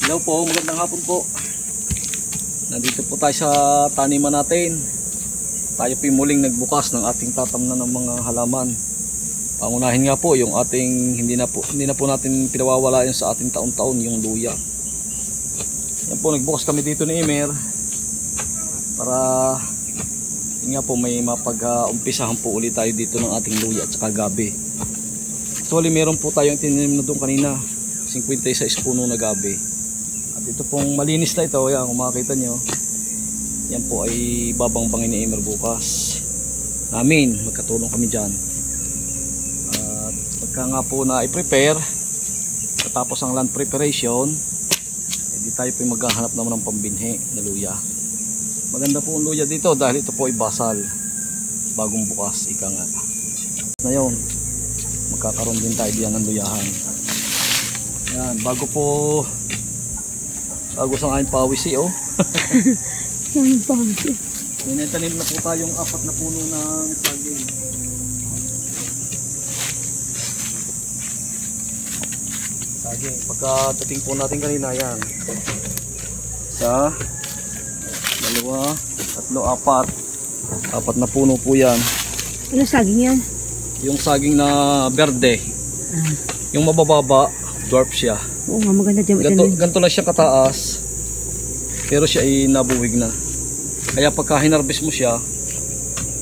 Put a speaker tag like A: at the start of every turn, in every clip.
A: Hello po, magandang hapon po. Nandito po tayo sa taniman natin. Tayo po muling nagbukas ng ating tatamnan ng mga halaman. Pangunahin nga po yung ating hindi na po natin pinawawala yung sa ating taon-taon, yung luya. Yan po, nagbukas kami dito ni Emer para yun nga po may mapag-umpisahan po ulit tayo dito ng ating luya at saka gabi. Actually meron po tayong tinanim na doon kanina, 56 puno na gabi. At ito pong malinis na ito, yan kung makikita nyo, yan po ay babangbangin ni Emer bukas namin, magkatulong kami dyan. At pagka nga po na i-prepare, tapos ang land preparation, hindi tayo po maghahanap naman ng pambinhi na luya. Maganda po ang luya dito dahil ito po ay basal, bagong bukas, ika nga. Na yun, magkakaroon din tayo diyan ng luyahan. Yan, bago sa aking pawis oh.
B: Yan pawis.
A: May tanim na po tayong 4 na puno ng saging. Saging, pagkadating po natin kanina yan. 1, 2, 3, 4 na puno po yan.
B: Ano saging yan?
A: Yung saging na berde. Yung mabababa, dwarf siya.
B: Oo nga, maganda dyan.
A: Ganito lang siya kataas, pero siya ay nabuwig na. Kaya pagka hinarvest mo siya,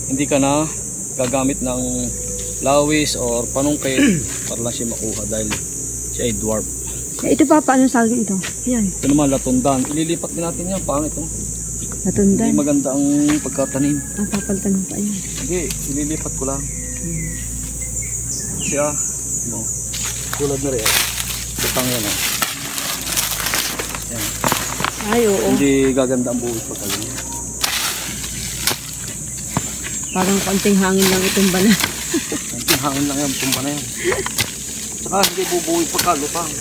A: hindi ka na gagamit ng lawis or panungkit para lang siya makuha dahil siya ay dwarf.
B: Ito pa, paano saging ito? Yan.
A: Ito naman latundan. Ililipat din natin yan, pangit oh.
B: Latundan?
A: Hindi maganda ang pagkatanim.
B: Papalitan mo pa yan.
A: Hindi, ililipat ko lang. Siya, no, tulad na rin. Butang yan oh. Yan.
B: Ay, oo.
A: Hindi gaganda ang buhay pagkalim.
B: Parang konting hangin lang itong bala.
A: Konting hangin lang yan, tumba na yan. Saka hindi bubuhay pagkalutang.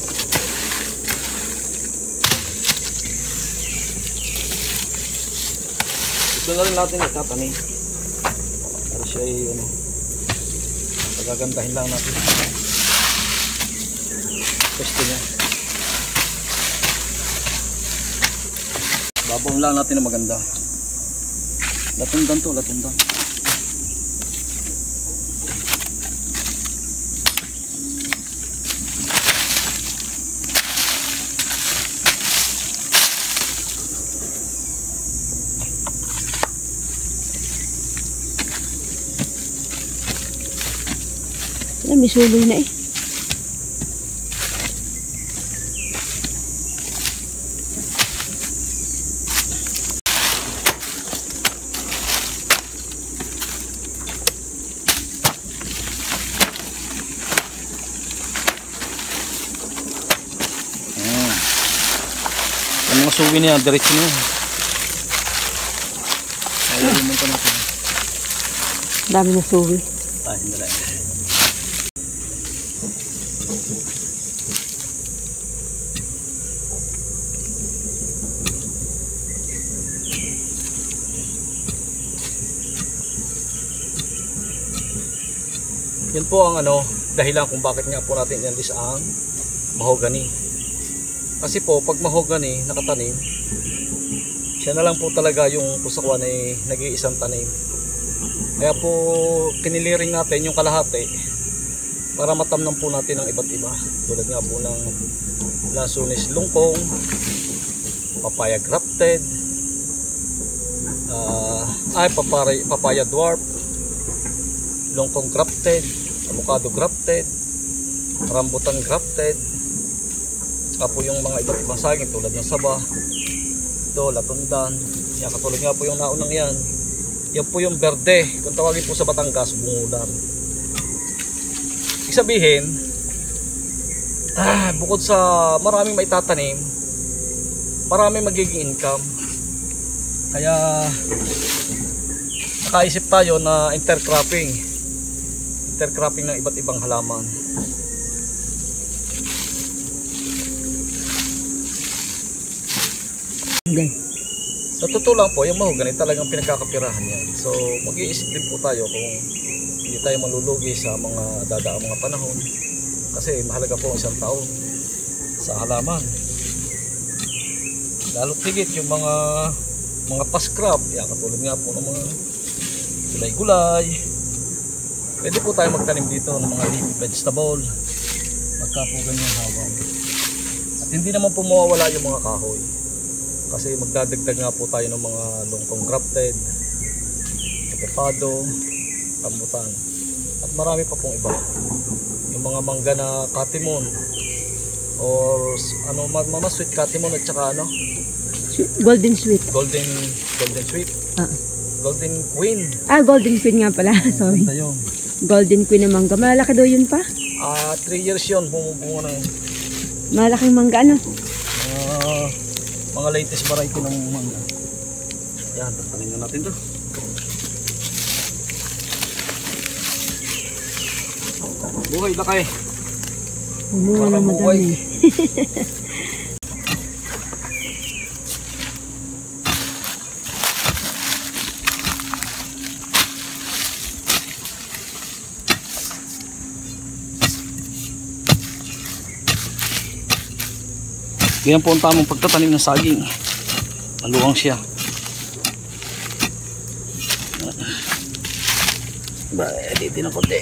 A: Ito na rin natin itatanim. Para siya ay ano, pagagandahin lang natin. Pwesto niya. Babong lang natin na maganda. Latundan to, latundan.
B: Yan, may suloy na eh.
A: Ang mga suwi niya, diretso na yun. Ayaw mo pa natin.
B: Dami na suwi.
A: Ay, hindi lang. Yun po ang dahilan kung bakit nga po natin inalis ang mahogany. Kasi po pag mahogany nakatanim, siya na lang po talaga yung pusakuan ay nag-iisang tanim. Kaya po kiniliring natin yung kalahati para matamnan po natin ang iba't iba. Tulad nga po ng Lansones lungkong, papaya grafted, papaya dwarf, longkong grafted, avocado grafted, rambutan grafted, saka po yung mga iba't ibang saging tulad ng saba, ito, latundan, yan, katulad nga po yung naunang yan. Yan po yung berde, kung tawagin po sa Batangas, bungulan. Ibig sabihin, bukod sa maraming maitatanim, maraming magiging income. Kaya nakaisip tayo na intercropping ng iba't ibang halaman. Sa totoo lang po, yung mahogany talagang pinagkakapirahan yan. So mag-iisip din po tayo kung hindi tayo malulugi sa mga dadaang mga panahon. Kasi mahalaga po isang taon sa halaman. Lalo't higit yung mga paskrab, yan katulad nga po ng mga gulay-gulay. Pwede po tayo magtanim dito ng mga leafy vegetable pagka po ganyan hawang. At hindi naman po mawawala yung mga kahoy kasi magdadagdag nga po tayo ng mga longkong grafted, avocado, rambutan at marami pa pong iba. Yung mga mangga na katimon or ano, mama sweet katimon at saka ano,
B: Golden sweet.
A: golden sweet, golden queen.
B: Golden queen nga pala. Sorry.
A: Ganda yun.
B: Golden queen na mangga. Malaki daw yun pa.
A: 3 years yun, bumunga na yun.
B: Malaking mangga ano?
A: Mga latest variety ng mangga. Yan, tatanin na natin to. Buhay na kayo.
B: Bumunga na madami.
A: Ganyan po ang tamang pagtatanim ng saging. Maluwang siya. Dito na konti.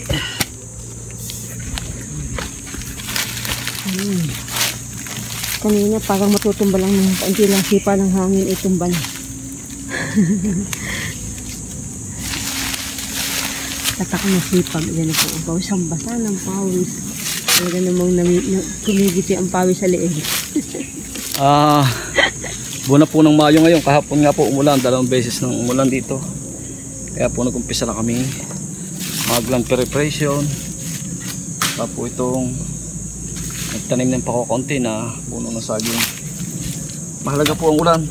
B: Kanina parang matutumba lang ng kaunti lang sipa ng hangin itumba na. Tatak na sipag. Yan na po ang pawis. Ang basa ng pawis. Talaga namang kumigiti ang pawis sa leeg.
A: Buwan na po ng Mayo ngayon. Kahapon nga po umulan. 2 beses nang umulan dito. Kaya po nag-umpisa na kami mag-land preparation. Tapos itong nagtanim ng pakukunti na puno ng saging. Mahalaga po ang ulan.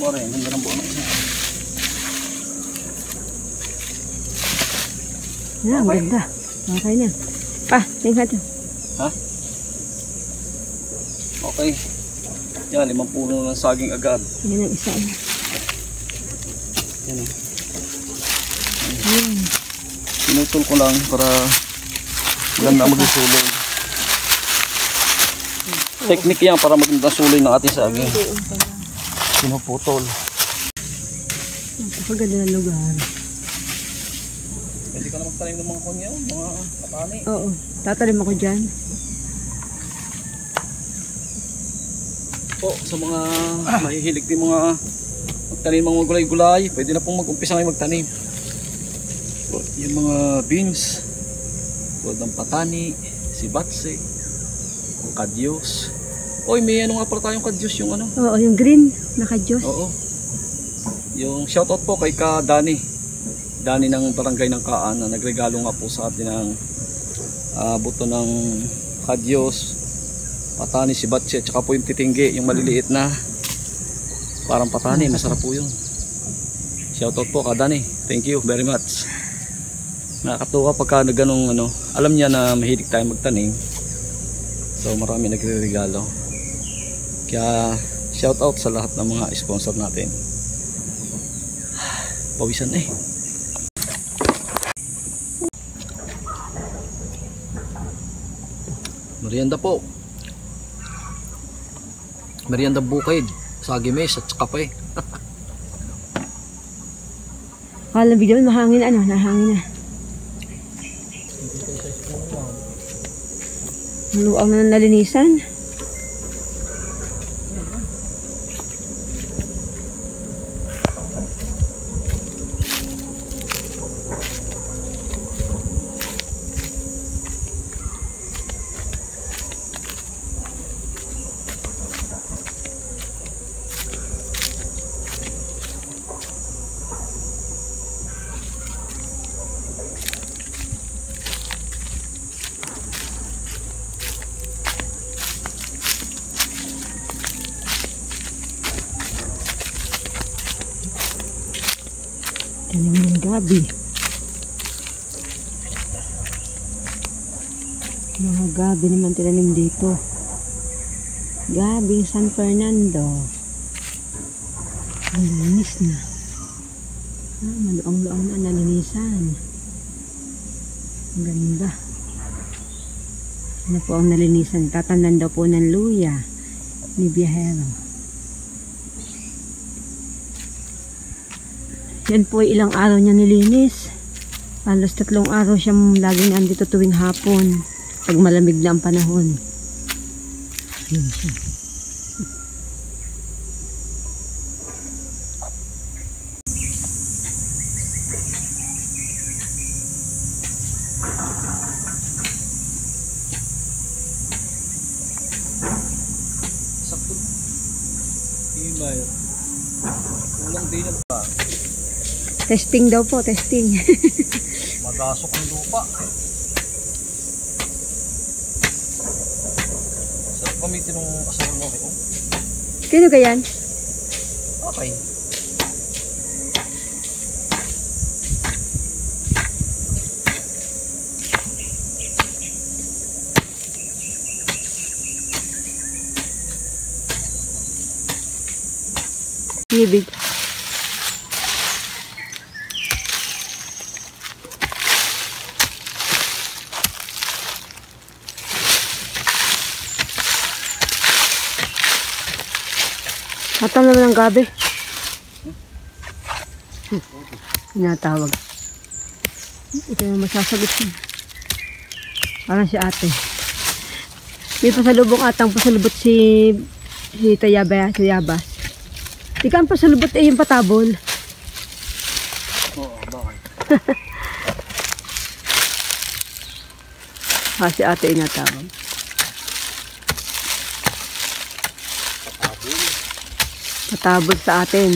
A: Mora, ang ganda ng buwan.
B: Yan, ang ganda. Okay na. Pa, tingnan natin.
A: Ha? Okay. Yan, 5 puno ng saging agad.
B: Yan ang isa.
A: Yan o.
B: Yan.
A: Pinutol ko lang para ganda magsusuloy. Teknik yan para maganda suloy ng ating saging. Pinuputol.
B: Napakaganda ng lugar.
A: Pwede ka na magtanim ng mga kunyaw, mga katani.
B: Oo, tatanim ako dyan.
A: Po, sa mga mahihilig din mga magtanim mga gulay-gulay, pwede na pong mag-umpisa ngayon magtanim. Po, yung mga beans, tulad ng patani, sibatse, kadyos. Oy, may ano nga pala tayong kadyos yung ano?
B: Oo, yung green, naka-Diyos.
A: Oo. Yung shoutout po kay Ka Dani. Dani ng barangay ng Kaan na nagregalo nga po sa atin ng buto ng kadyos, patani, sibatse, at saka po yung titinggi, yung maliliit na parang patani, masarap po yun. Shoutout po Ka Dani. Thank you very much. Nakakatuwa pagka ganong ano, alam niya na mahilig tayo magtanim. So marami nagre-regalo. Kaya shoutout sa lahat ng mga sponsor natin. Pawisan eh. Merienda po. Merienda bukid, sagimes at kape.
B: Kala bigla mahangin ano, nahangin na. Maluwang na nalinisan. Tanim ng gabi. Mga gabi naman tinanim dito. Gabi San Fernando. Malinis na. Maluang-luang na nalinisan. Ang ganda. Ano po ang nalinisan? Tatamnan daw po ng luya ni biyahero. Yan po ay ilang araw niya nilinis. Halos 3 araw siyang laging andito tuwing hapon. Pag malamig na ang panahon. Ayun siya.
A: Sakto. Himay. Kulang din ang pa.
B: Testing daw po, testing.
A: Magasok ang lupa. Sarap gamitin ng asawa mo ko.
B: Sino ka yan?
A: Okay.
B: Ibig. Atam naman ang gabi. Tinatawag. Ito yung masasagot siya. Parang si ate. May pasalubong atang pasalubot si Tayabas. Di ka ang pasalubot eh yung patabol.
A: Oo, bakit?
B: Si ate inatawag. Patabol sa atin.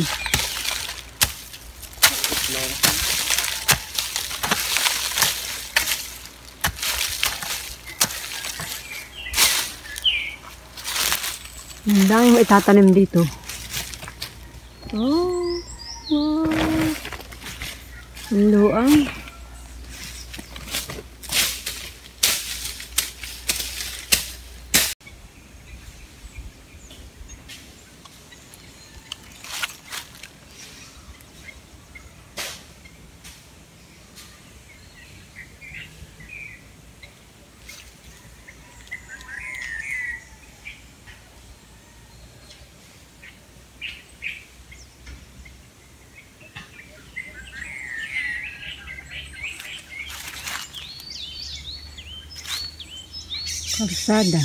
B: Ang daming itatanim dito. Oh, wow. Ang luang. Kalsada.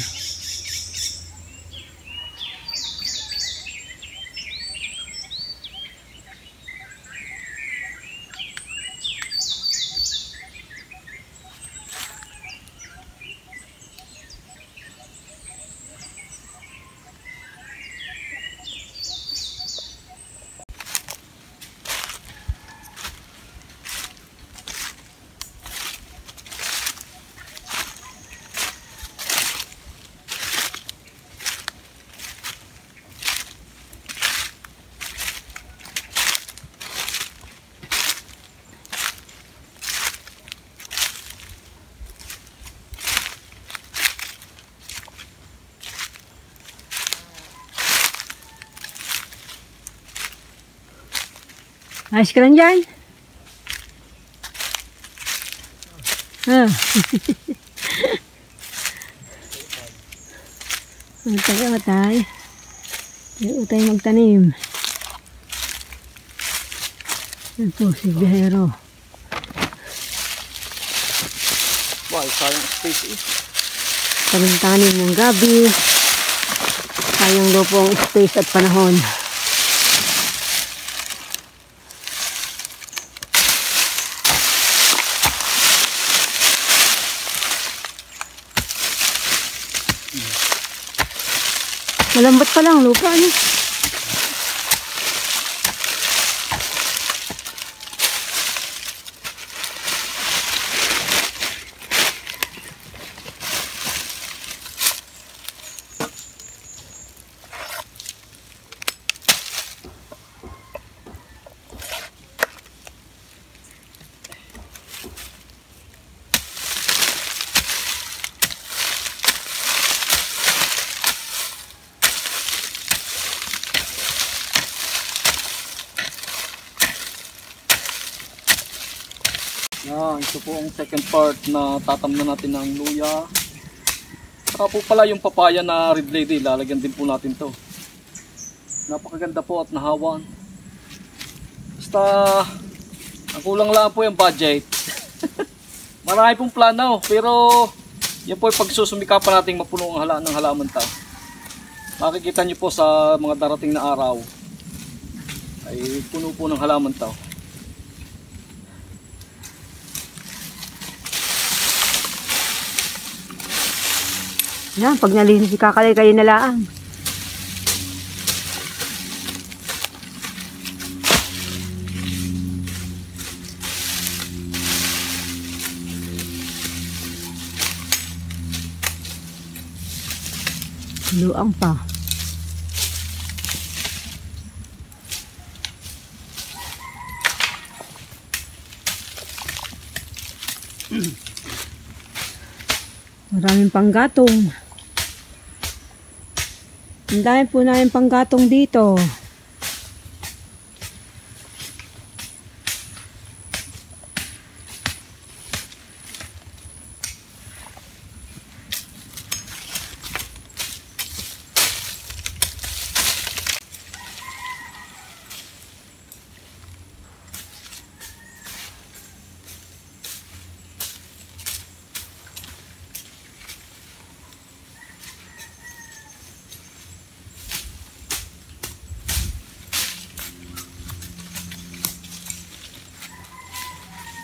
B: Ayos ka lang dyan? Utay-utay. Utay magtanim. Yan po si biyahero.
A: Wow, sayang space eh.
B: Tanim ng gabi. Sayang daw po ang space at panahon. Malambat pa lang lupa, ano?
A: Yan, ito po ang second part na tatamnan natin ng luya. Saka po pala yung papaya na red lady, lalagyan din po natin to. Napakaganda po at nahawan. Basta, ang kulang lang po yung budget. Marami pong plano, pero yan po yung pagsusumikapan natin mapuno ang ng halaman tao. Makikita nyo po sa mga darating na araw ay puno po ng halaman tao.
B: Yan, pag nalinis ikakalay kayo na lang. Luang pa. Maraming panggatong. Ang dami po namin panggatong dito.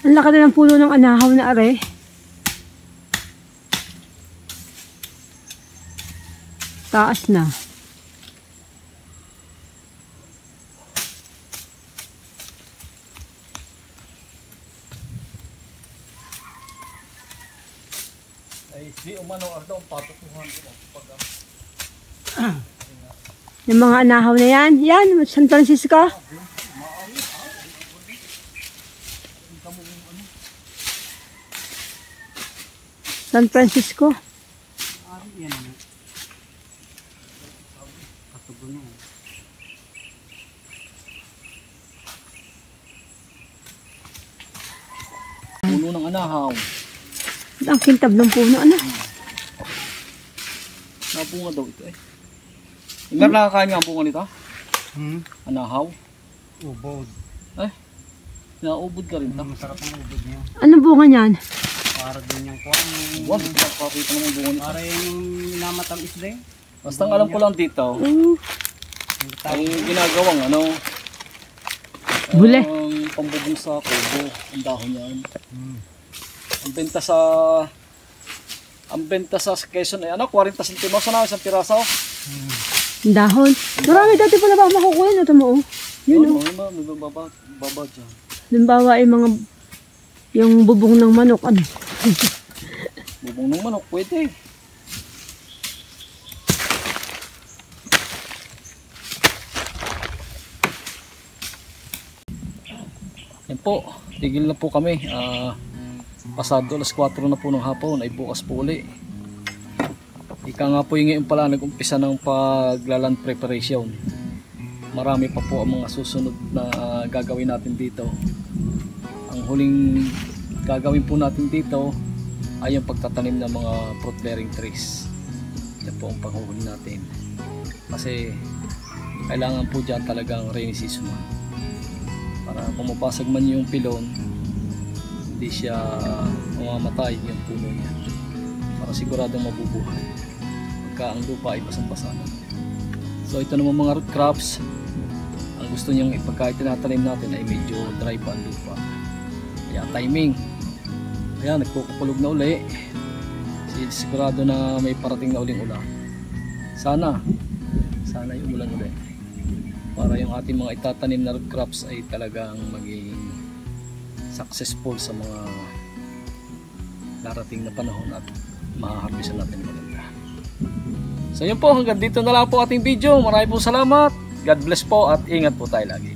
B: Ang laki na ng puno ng anahaw na are. Taas na.
A: Ay, di umano ardo ang patutuhan ko pag
B: Yung mga anahaw na yan. Yan, San Francisco. San Francisco.
A: puno ng anahaw.
B: Ang kintab ng puno, ano?
A: Napunga daw ito eh. Meron nakakain nga ang bunga nito? Anahaw?
C: Ubod.
A: Eh, naubod ka rin ta.
C: Masarap ang ubod niya.
B: Anong bunga niyan?
C: Para din yung kuwan.
A: Wag, nakakita naman ang bunga nito.
C: Para yung minamatang isda eh.
A: Basta ang alam ko lang dito, ay ginagawang ano,
B: Bule.
A: ang pambubong sa kubo, ang dahon niyan. Ang benta sa Quezon ay ano, 40 centimos na isang piraso.
B: Ang dahon. Marami dati pala ba makukuha na ito mo? Yun o.
A: May baba dyan.
B: Limbawa ay mga yung bubong ng manok. Ano?
A: Bubong ng manok, pwede. Yan po, tigil na po kami. Pasado alas 4 na po ng hapon, ay bukas po uli. Ika nga po yung ngayon pala nag-umpisa ng paglaland preparation. Marami pa po ang mga susunod na gagawin natin dito. Ang huling gagawin po natin dito ay yung pagtatanim ng mga fruit bearing trees. Yan po ang panghuhuli natin. Kasi kailangan po dyan talagang rainy season. Para pumapasag man yung pilon, hindi siya mamamatay yung puno niya. Para siguradong mabubuhay pagka ang lupa ay basang-basa na. So ito naman mga root crops, ang gusto niyang ipagka tinatanim natin ay medyo dry pa ang lupa. Kaya timing. Kaya nagkukulog na uli. Sigurado na may parating na uling ulan. Sana yung ulan uli. Para yung ating mga itatanim na root crops ay talagang maging successful sa mga darating na panahon at mahaharbisan natin maganda. So yun po, hanggang dito na lang po ating video. Maraming po salamat. God bless po at ingat po tayo lagi.